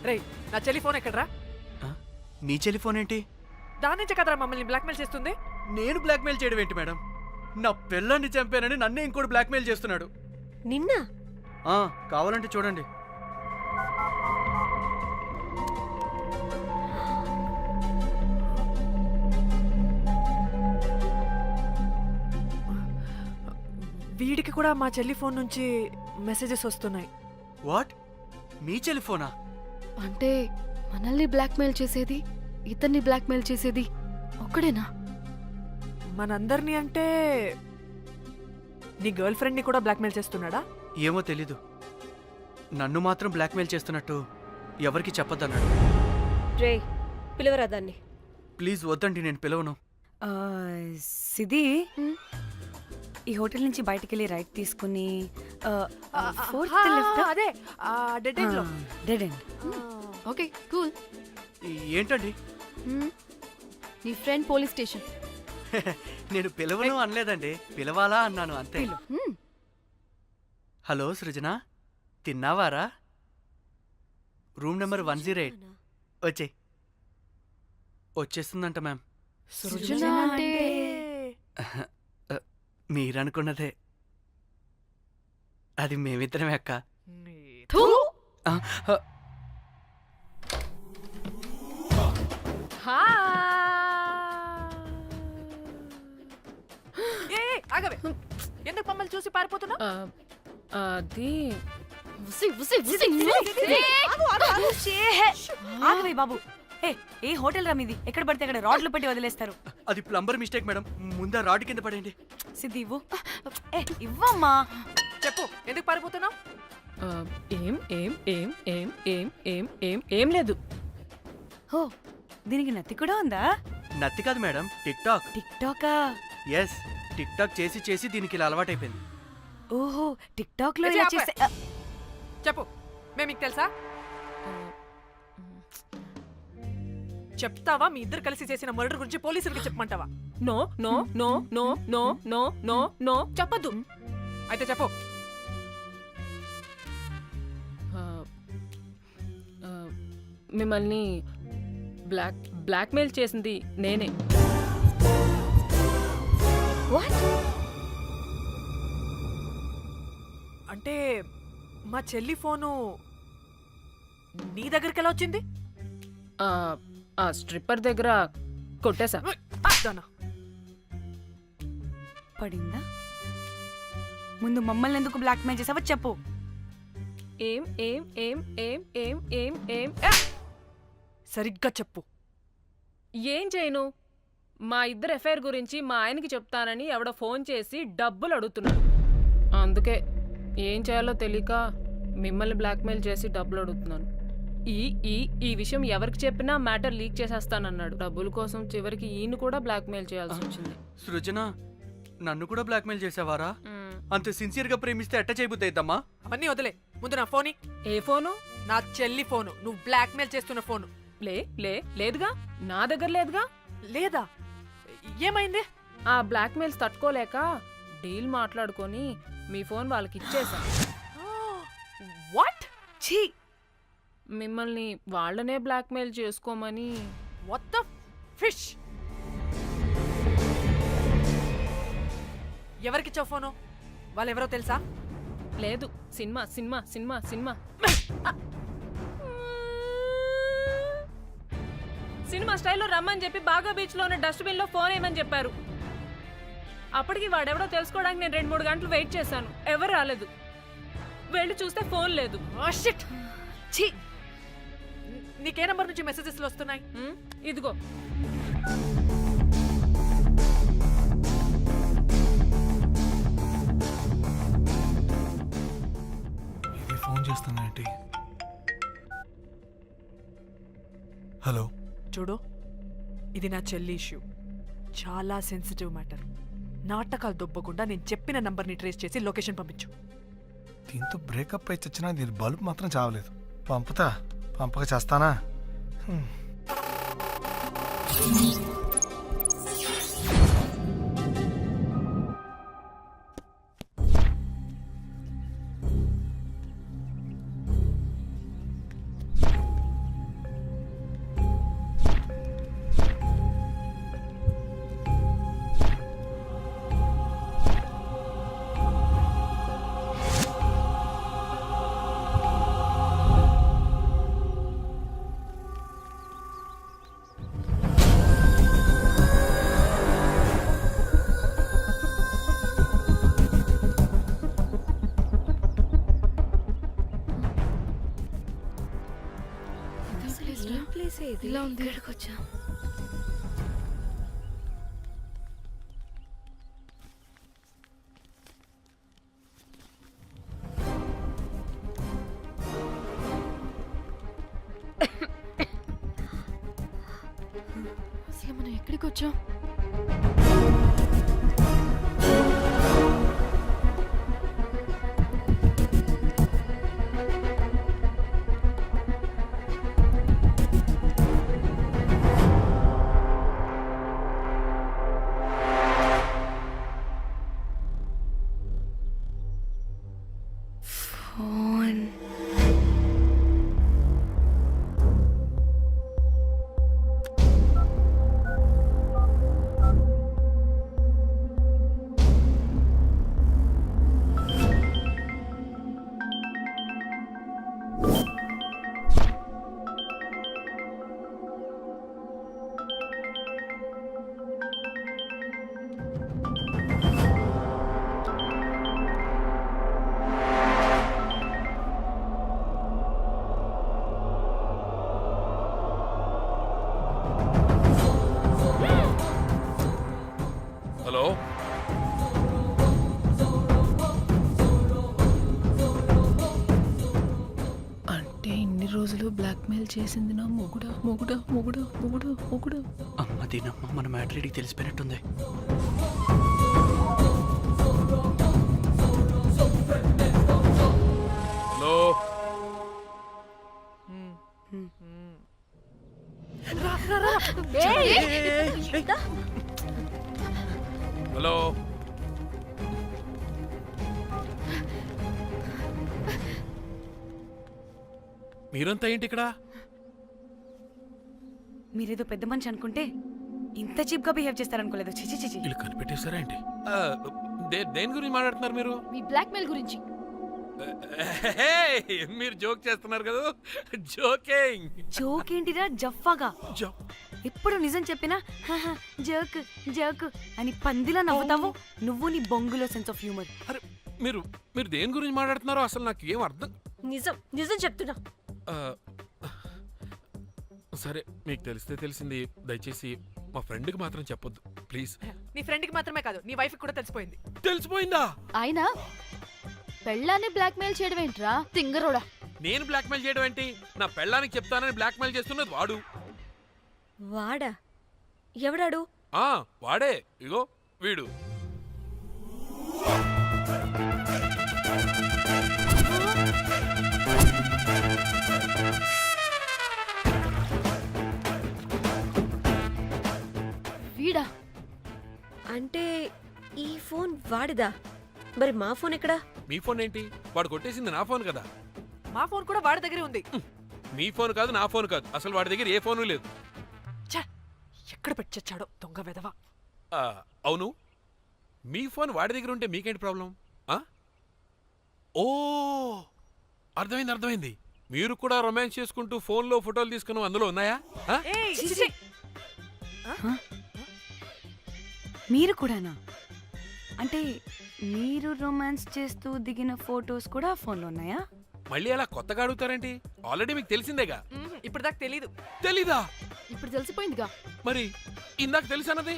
రే, నా చెల్లి ఫోన్ ఎక్కడరా? నీ టెలిఫోన్ ఏంటి? దాని నుంచే కదరా మమ్మల్ని బ్లాక్మెయిల్ చేస్తుంది. నేను బ్లాక్మెయిల్ చేయడం ఏంటి మేడం? నా పిల్లాన్ని చంపానని నన్నే ఇంకోటి బ్లాక్మెయిల్ చేస్తున్నాడు. నిన్న కావాలంటే చూడండి. వీడికి కూడా మా చెల్లి ఫోన్ నుంచి మెసేజెస్ వస్తున్నాయి. వాట్? మీ టెలిఫోనా? అంటే మనల్ని బ్లాక్మెయిల్ చేసేది, ఇతన్ని బ్లాక్మెయిల్ చేసేది ఒక్కడేనా? మనందరినీ అంటే నీ గర్ల్ ఫ్రెండ్ని కూడా బ్లాక్మెయిల్ చేస్తున్నాడా? ఏమో తెలీదు. నన్ను మాత్రం బ్లాక్మెయిల్ చేస్తున్నట్టు ఎవరికి చెప్పొద్దన్నాడు. రే, పిలవరా దాన్ని. ప్లీజ్ వద్దండి, నేను పిలవను. సిది, ఈ హోటల్ నుంచి బయటికి వెళ్ళి రైట్ తీసుకుని అదే డెడ్ ఎండ్ లో. Dead end. Okay, cool. ఏంటండి? నీ ఫ్రెండ్ పోలీస్ స్టేషన్. నేను పిలవను అనలేదండి, పిలవాలా అన్నాను అంతే. Hmm. హలో సృజన, తిన్నావారా? Room number 108. వచ్చేస్తుందంట మ్యామ్. సృజన అంటే మీరనుకున్నదే. అది మేమిద్దరమే అక్క. ఆగవే, ఎందుకు మమ్మల్ని చూసి పారిపోతున్నా? అది ఆగవే బాబు. ఏ హోటల్ రా మీది? ఎక్కడ పడితే అక్కడ రాడ్లు పెట్టి వదిలేస్తారు. అది ప్లంబర్ మిస్టేక్ మేడం. ముందా రాడ్ కింద పడండి. సిద్ధి ఇవ్వు. ఇవ్వమ్మా. చెప్పు, ఎందుకు పారిపోతున్నావు? ఏం ఏం ఏం ఏం ఏం ఏం ఏం ఏం లేదు. ఓ, దీనికి నత్తి కూడా ఉందా? నత్తి కాదు మేడం, టిక్ టాక్. టిక్ టాకా? ఎస్, టిక్ టాక్ చేసి చేసి దీనికి ఇలా అలవాటైపోయింది. ఓహో, టిక్ టాక్ లో విజయ్, చేసే. చెప్పు, మేము మీకు తెలుసా? చెప్తావా? మీ ఇద్దరు కలిసి చేసిన మర్డర్ గురించి పోలీసులకి చెప్పమంటావా? No no no no no no no no చెప్పద్దు. అయితే చెప్పు. మిమ్మల్ని బ్లాక్మెయిల్ చేసింది నేనే. అంటే మా చెల్లి ఫోను నీ దగ్గరికి ఎలా వచ్చింది? ఆ స్ట్రిప్పర్ దగ్గర కొట్టేశా. పడిందా? ముందు మమ్మల్ని ఎందుకు బ్లాక్మెయిల్ చేసావో చెప్పు. ఏం ఏం ఏం ఏం ఏం ఏం ఏం సరిగ్గా చెప్పు. ఏం చేయను? మా ఇద్దరు ఎఫ్ఐఆర్ గురించి మా ఆయనకి చెప్తానని ఎవడో ఫోన్ చేసి డబ్బులు అడుగుతున్నాడు. అందుకే ఏం చేయాలో తెలియక మిమ్మల్ని బ్లాక్మెయిల్ చేసి డబ్బులు అడుగుతున్నాను. ఈ ఈ ఈ విషయం ఎవరికి చెప్పినా మ్యాటర్ లీక్ చేసేస్తానన్నాడు. డబ్బుల కోసం చివరికి ఈయన కూడా బ్లాక్మెయిల్ చేయాల్సి వచ్చింది. సృజన, నన్ను కూడా బ్లాక్మెయిల్ చేసావారా? అంత సిన్సియర్ గా ప్రేమిస్తే ఎట్ట చేయబుద్ది అయిద్దమ్మా? అవన్నీ వదిలే, ముందు నా ఫోన్. ఏ ఫోను? నా చెల్లి ఫోను. నువ్వు బ్లాక్మెయిల్ చేస్తున్న ఫోను. లేదుగా, నా దగ్గర లేదుగా. లేదా? ఏమైంది? ఆ బ్లాక్మెయిల్స్ తట్టుకోలేక డీల్ మాట్లాడుకొని మీ ఫోన్ వాళ్ళకి ఇచ్చేసా. వాట్? ఛీ, మిమ్మల్ని వాళ్ళనే బ్లాక్మెయిల్ చేసుకోమని. What the fish? ఎవరికిచ్చావు ఫోను? వాళ్ళెవరో తెలుసా? లేదు, cinema cinema cinema cinema cinema స్టైల్లో రమ్మని చెప్పి బాగా బీచ్ లో ఉన్న డస్ట్బిన్ లో ఫోన్ వేయమని చెప్పారు. అప్పటికి వాడెవడో తెలుసుకోవడానికి నేను 2-3 గంటలు వెయిట్ చేశాను. ఎవరు రాలేదు. వెళ్ళి చూస్తే ఫోన్ లేదు. ఛీ! నీకే నంబర్ నుంచి మెసేజెస్లు వస్తున్నాయి? ఇదిగో ఇది ఫోన్ చేస్తున్నానంటే. హలో, చూడు, ఇది నా చెల్లి ఇష్యూ. చాలా సెన్సిటివ్ మ్యాటర్. నాటకాలు దొబ్బకుండా నేను చెప్పిన నంబర్ని ట్రేస్ చేసి లొకేషన్ పంపించు. దీంతో బ్రేకప్ అయి చచ్చినా దీని బల్బ్ మాత్రం చావలేదు. పంపుతా, పంపక చేస్తానా? ఇలా ఉంది. ఇక్కడికి వచ్చా. అసలు మనం ఎక్కడికి వచ్చాం? హలో, అంటే ఇన్ని రోజులు బ్లాక్మెయిల్ చేసింది నా మొగుడా మొగుడా మొగుడా మొగుడా మొగుడా. అమ్మ దీనమ్మ, మన మ్యాటరీడికి తెలిసిపోయినట్టుంది. Hello, hello. మీరంతా ఏంటి ఇక్కడ? మీరేదో పెద్ద మనిషి అనుకుంటే ఇంత చీప్ గా బిహేవ్ చేస్తారనుకోలేదు. చిచి చిచి. వీళ్ళు కనిపెట్టేశారా ఏంటి? దేని గురించి మాట్లాడుతున్నారు మీరు? మీ బ్లాక్మెయిల్ గురించి. మీరు జోక్ చేస్తున్నారు కదా? జోకింగ్. జోక్ ఏంటిరా జఫ్ఫాగా? ఎప్పుడు నిజం చెప్పినా జోక్ జోక్ అని పందిలా నవ్వుతావు. నువ్వు నీ బొంగులో సెన్స్ ఆఫ్ హ్యూమర్. అరే, మీరు మీరు దేని గురించి మాట్లాడుతున్నారో అసలు నాకు ఏం అర్థం. నిజం నిజం చెప్తున్నా. సరే, మీకు తెలిస్తే తెలిసింది. దయచేసి మా ఫ్రెండ్కి మాత్రం చెప్పొద్దు ప్లీజ్. నీ ఫ్రెండ్కి మాత్రమే కాదు, నీ వైఫ్కి కూడా తెలిసిపోయింది. తెలిసిపోయిందా? ఆయన పెళ్ళాన్ని బ్లాక్మెయిల్ చేయడం ఏంట్రా తింగరోడా? నేను బ్లాక్మెయిల్ చేయడం ఏంటి? నా పెళ్ళానికి చెప్తానని బ్లాక్మెయిల్ చేస్తున్నది వాడు. వాడా? ఎవడాడు? వాడే. ఇగో వీడు. వీడా? అంటే ఈ ఫోన్ వాడిదా? మరి మా ఫోన్ ఎక్కడా? మీ ఫోన్ ఏంటి? వాడు కొట్టేసింది నా ఫోన్ కదా. మా ఫోన్ కూడా వాడి దగ్గరే ఉంది. మీ ఫోన్ కాదు, నా ఫోన్ కాదు. అసలు వాడి దగ్గర ఏ ఫోను లేదు. ఎక్కడ పెట్టొచ్చాడో దొంగ వెధవ. అవును, మీ ఫోన్ వాడి దగ్గర ఉంటే మీకేంటి ప్రాబ్లం? ఓ, అర్థమైంది. మీరు కూడా రొమాన్స్ చేసుకుంటూ ఫోన్లో ఫోటోలు తీసుకుని అందులో ఉన్నాయా? మీరు కూడానా? అంటే మీరు రొమాన్స్ చేస్తూ దిగిన ఫొటోస్ కూడా ఫోన్లో ఉన్నాయా? మళ్ళీ అలా కొత్తగా అడుగుతారేంటి? ఆల్రెడీ మీకు తెలిసిందేగా. ఇప్పుడు దాకా తెలీదు. తెలీదా? ఇప్పుడు తెలిసిపోయిందిగా. మరి ఇందాక తెలిసన్నది?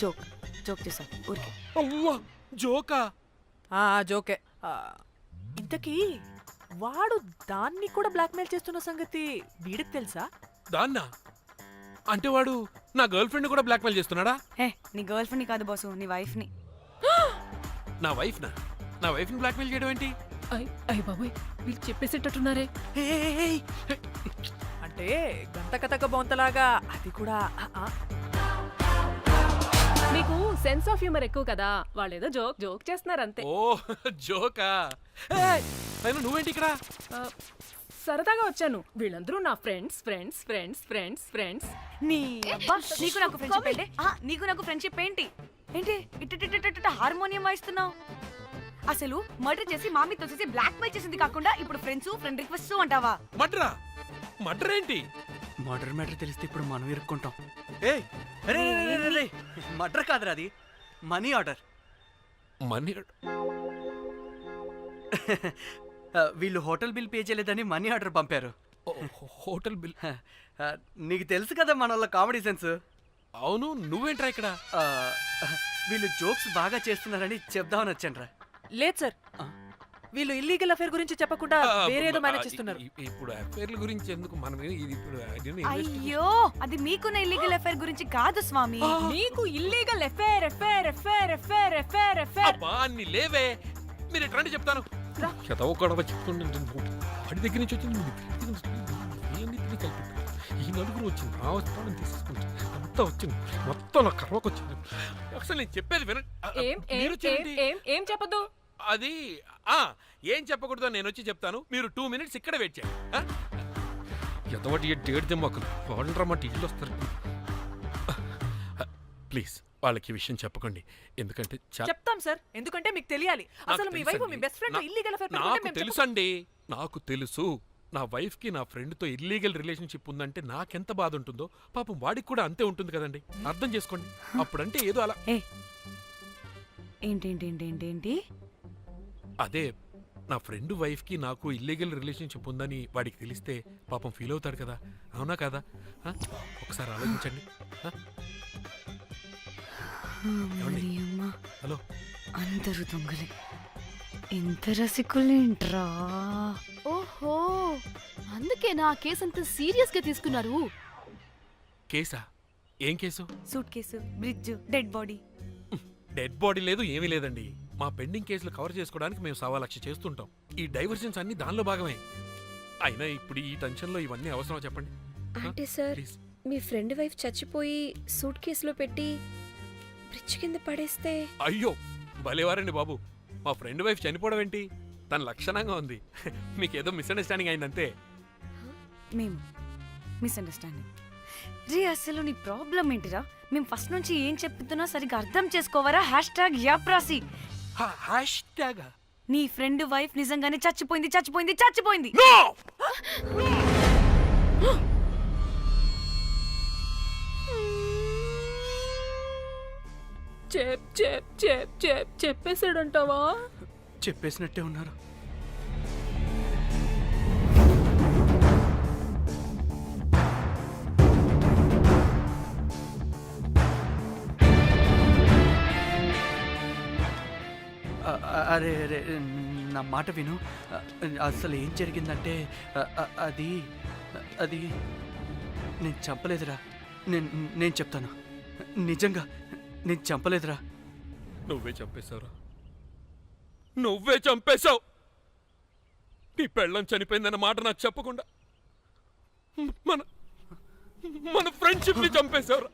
జోక్ జోక్ చేసా ఊరికే. అవ్వా, జోకా? జోకే. ఇంతకీ వాడు దాన్ని కూడా బ్లాక్మెయిల్ చేస్తున్న సంగతి వీడికి తెలుసా? దాన్నా? అంటే వాడు నా గర్ల్ ఫ్రెండ్ కూడా బ్లాక్మెయిల్ చేస్తున్నాడా? హే, నీ గర్ల్ ఫ్రెండ్ కాదు బాసు, నీ వైఫ్ ని. నా వైఫ్ ని బ్లాక్మెయిల్ చేయడం ఏంటి? అయ్య బాబోయ్, వీళ్ళు చెప్పేసేటట్టున్నారే. అంటే గంత కథక బొంతలాగా అది కూడా. మీకు సెన్స్ ఆఫ్ హ్యూమర్ ఎక్కువ కదా, వాళ్ళేదో జోక్ జోక్ చేస్తున్నారు అంతే. ఓ జోకా? అయినా నువ్వేంటి ఇక్కడ? సరదాగా వచ్చాను. వీళ్ళందరూ నా friends friends friends friends friends. నీ అబ్బా, నీకు నాకు ఫ్రెండ్షిప్ ఏంటి? నీకు నాకు ఫ్రెండ్షిప్ ఏంటి? ఏంటి ఇట్ట హార్మోనియం వాయిస్తున్నావు? అసలు మర్డర్ చేసి మామీ తోసేసి బ్లాక్ మెయిల్ చేసింది కాకుండా ఇప్పుడు ఫ్రెండ్స్ ఫ్రెండ్ రిక్వెస్ట్ అంటావా? మర్డర్ ఏంటి? మర్డర్ మ్యాటర్ తెలిస్తే ఇప్పుడు మనం ఇరుక్కుంటాం. మర్డర్ కాదురా, అది మనీ ఆర్డర్. మనీ? వీళ్ళు హోటల్ బిల్ పే చేయలేదని మనీ ఆర్డర్ పంపారు. Hotel bill? నీకు తెలుసు కదా మన వాళ్ళ కామెడీ సెన్స్. అవును, నువ్వేంట్రా ఇక్కడ? వీళ్ళు జోక్స్ బాగా చేస్తున్నారని చెప్దామని వచ్చానురా. లేదు సార్, వీళ్ళు ఇల్లీగల్ అఫేర్ గురించి చెప్పకుండా వేరేదో మేనేజ్ చేస్తున్నారు. ఇప్పుడు అఫేర్ల గురించి ఎందుకు మనం ఇప్పుడు? అయ్యో, అది మీకున్న ఇల్లీగల్ అఫేర్ గురించి కాదు స్వామి. మీకు illegal affair affair affair affair affair affair. అబ్బా, అన్ని లేవే. మీరు ఎట్లా చెప్తాను? కథ గొడవ చెప్తుండే వాడి దగ్గర నుంచి వచ్చింది, ఈ నలుగురు వచ్చింది, నా వస్తాను తీసేసుకుంటా, అంతా వచ్చింది, మొత్తం నా కర్వకు వచ్చింది. అసలు నేను చెప్పేది వినండి. ఏం చెప్పదు? అది ఏం చెప్పకూడదు, నేను వచ్చి చెప్తాను. మీరు 2 minutes ఇక్కడ వెయిట్ చేయండి. ఎంతవాటి డేట్ దిమ్మకులు వాళ్ళు రమ్మంటే ఇల్లు వస్తారు. ప్లీజ్ వాళ్ళకి ఈ విషయం చెప్పకండి, ఎందుకంటే చెప్తాం సార్, ఎందుకంటే మీకు తెలియాలి. అసలు మీ వైఫ్ మీ బెస్ట్ ఫ్రెండ్ ఇల్లీగల్ అఫేర్. నాకు తెలుసండి, నాకు తెలుసు. నా వైఫ్ కి నా ఫ్రెండ్ తో ఇల్లీగల్ రిలేషన్షిప్ ఉందంటే నాకెంత బాధ ఉంటుందో పాపం వాడికి కూడా అంతే ఉంటుంది కదండి. అర్థం చేసుకోండి. అప్పుడంటే ఏదో అలా. ఏంటి? అదే నా ఫ్రెండ్ వైఫ్ కి నాకు ఇల్లీగల్ రిలేషన్షిప్ ఉందని వాడికి తెలిస్తే పాపం ఫీల్ అవుతాడు కదా, అవునా కదా? ఒకసారి ఆలోచించండి. హలో, అందరూ దొంగలే, ఇంత రసికులేంట్రా? ఓహో, అందుకే నా కేసు అంత సీరియస్ గా తీసుకున్నారు. కేసా? ఏం case? Suit case, bridge, dead body. Dead body లేదు, ఏమీ లేదండి. మా పెండింగ్ కేసులు కవర్ చేసుకోవడానికి మేము 1,00,000 చేస్తుంటాం. ఈ డైవర్షన్స్ అన్ని దానిలో భాగమే. అయినా ఇప్పుడు ఈ టెన్షన్లో ఇవన్నీ అవసరం చెప్పండి? అంటే సార్, మీ ఫ్రెండ్ వైఫ్ చచ్చిపోయి సూట్ కేసులో పెట్టి బ్రిడ్జ్ కింద పడేస్తే? అయ్యో భలేవారండి బాబు, మా ఫ్రెండ్ వైఫ్ చనిపోవడం ఏంటి? తన లక్షణంగా ఉంది. మీకేదో మిస్అండర్స్టాండింగ్ అయిందంతే. మేము మిస్అండర్స్టాండింగ్ రీ, అసలు నీ ప్రాబ్లం ఏంటిరా? మేము ఫస్ట్ నుంచి ఏం చెప్తున్నా సరిగ్గా అర్థం చేసుకోవరా? #యాప్రాసి. నీ ఫ్రెండ్ వైఫ్ నిజంగానే చచ్చిపోయింది. చెప్పేసాడంటావా? చెప్పేసినట్టే ఉన్నారు. అరే అరే, నా మాట విను. అసలు ఏం జరిగిందంటే అది అది నేను చంపలేదురా. నేను చెప్తాను, నిజంగా నేను చంపలేదురా. నువ్వే చంపేశావు. నీ పెళ్ళం చనిపోయిందన్న మాట నాకు చెప్పకుండా మన ఫ్రెండ్షిప్ ని చంపేశావురా.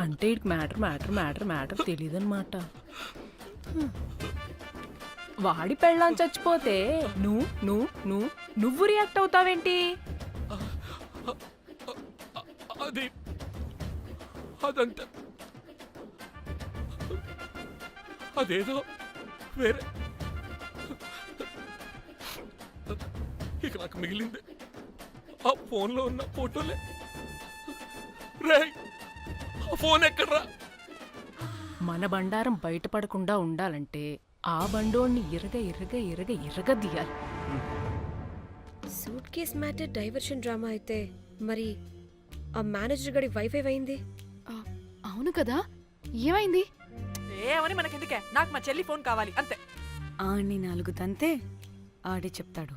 అంటే మ్యాటర్ తెలియదన్నమాట. వాడి పెళ్ళాం చచ్చిపోతే నువ్వు రియాక్ట్ అవుతావేంటి? అదంతా అదేదో వేరే. ఇక నాకు మిగిలింది ఆ ఫోన్లో ఉన్న ఫోటోలే. రే, ఆ ఫోన్ ఎక్కడ్రా? మన బండారం బయటపడకుండా ఉండాలంటే ఆ బండోణ్ణి ఇరగదీయాలి. Suitcase matter diversion drama అయితే మరి ఆ మేనేజర్ గడి వైఫై అయింది. అవును కదా, ఏమైంది? ఏమని మనకెందుకే, నాకు మా చెల్లి ఫోన్ కావాలి అంతే. ఆడిని 4 తంతే ఆడే చెప్తాడు.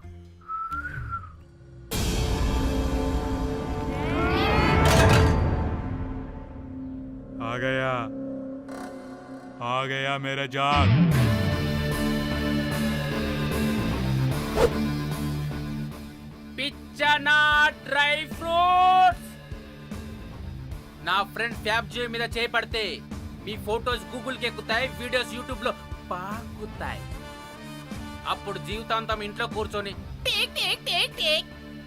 आ गया मेरा जाग. పిచ్చనా డ్రై ఫ్రూట్స్. నా ఫ్రెండ్ ఫ్యాబ్ జియో మీద చేపడితే మీ ఫోటోస్ గూగుల్ కి ఎక్కుతాయి, వీడియోస్ యూట్యూబ్ లో పాకుతాయి. అప్పుడు జీవితాంతం ఇంట్లో కూర్చొని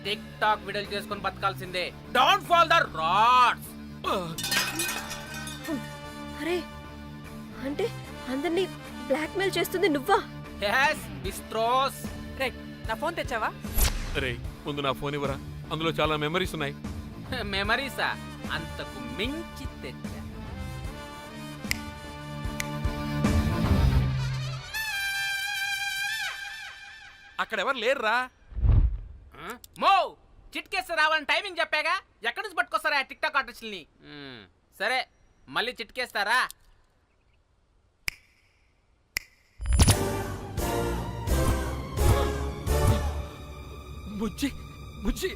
టిక్ టాక్ వీడియోలు చేసుకొని బతకాల్సిందే. Don't fall the rods. అరే అంటే అందరినీ బ్లాక్మెయిల్ చేస్తుంది నువ్వా? yes బిస్ట్రోస్. రే నా ఫోన్ తెచ్చావా? రే ముందు నా ఫోన్ ఇవ్వరా, అందులో చాలా మెమరీస్ ఉన్నాయి. మెమరీసా? అంతకు మించి తెచ్చా. అక్కడ ఎవరు లేరురా. మో చిట్కేస్తే రావాలని టైమింగ్ చెప్పాగా, ఎక్కడి నుంచి పట్టుకొస్తారా టిక్ టాక్ ఆర్టిస్టుల్ని? సరే మళ్ళీ చిట్కేస్తారా? బుజ్జి బుజ్జి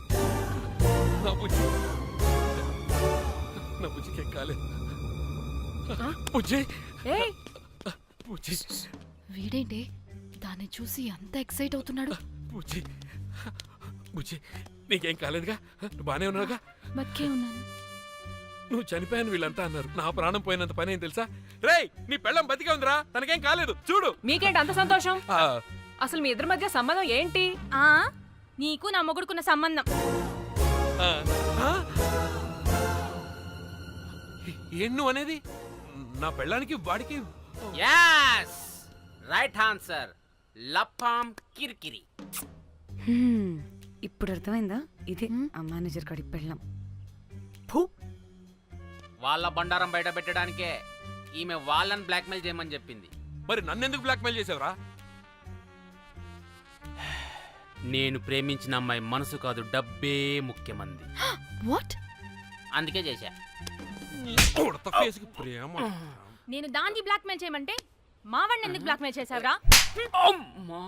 నా బుజ్జి, నా బుజ్జికి కాలేదు. బుజ్జి ఏయ్ బుజ్జి వీడేంటి దాన్ని చూసి అంత ఎక్సైట్ అవుతున్నాడు? బుజ్జి బుజ్జి నీకేం కాలేదుగా, నువ్వు బానే ఉన్నావుగా? బతికే ఉన్నాను. నువ్వు చనిపోయాను వీళ్ళంతా అన్నారు, నా ప్రాణం పోయినంత పని ఏం తెలుసా? రేయ్ నీ పెళ్ళం బతికే ఉందిరా, తనకేం కాలేదు చూడు. మీకేంటి అంత సంతోషం? ఆ, అసలు మీ ఇద్దరి మధ్య సంబంధం ఏంటి? నీకు నా మొగుడుకున్న సంబంధం. ఆ, ఆ? ఏం నువ్వు అనేది? నా పెళ్ళానికి వాడికి yes రైట్ ఆన్సర్. లపాం కిరికిరి. ఇప్పుడు అర్థమైందా? ఇదే ఆ మేనేజర్ గడి పెళ్ళం. వాళ్ళ బండారం బయట పెట్టడానికే ఈమె వాళ్ళని బ్లాక్మెయిల్ చేయమని చెప్పింది. మరి నన్నెందుకు బ్లాక్మెయిల్ చేసావురా? నేను ప్రేమించిన అమ్మాయి మనసు కాదు, డబ్బే ముఖ్యమంది. వాట్? అందుకే చేశా. ఉడత ఫేస్కి ప్రేమ. నేను దాన్ని బ్లాక్మెయిల్ చేయమంటే మా వాడిని ఎందుకు బ్లాక్మెయిల్ చేశావురా? అమ్మా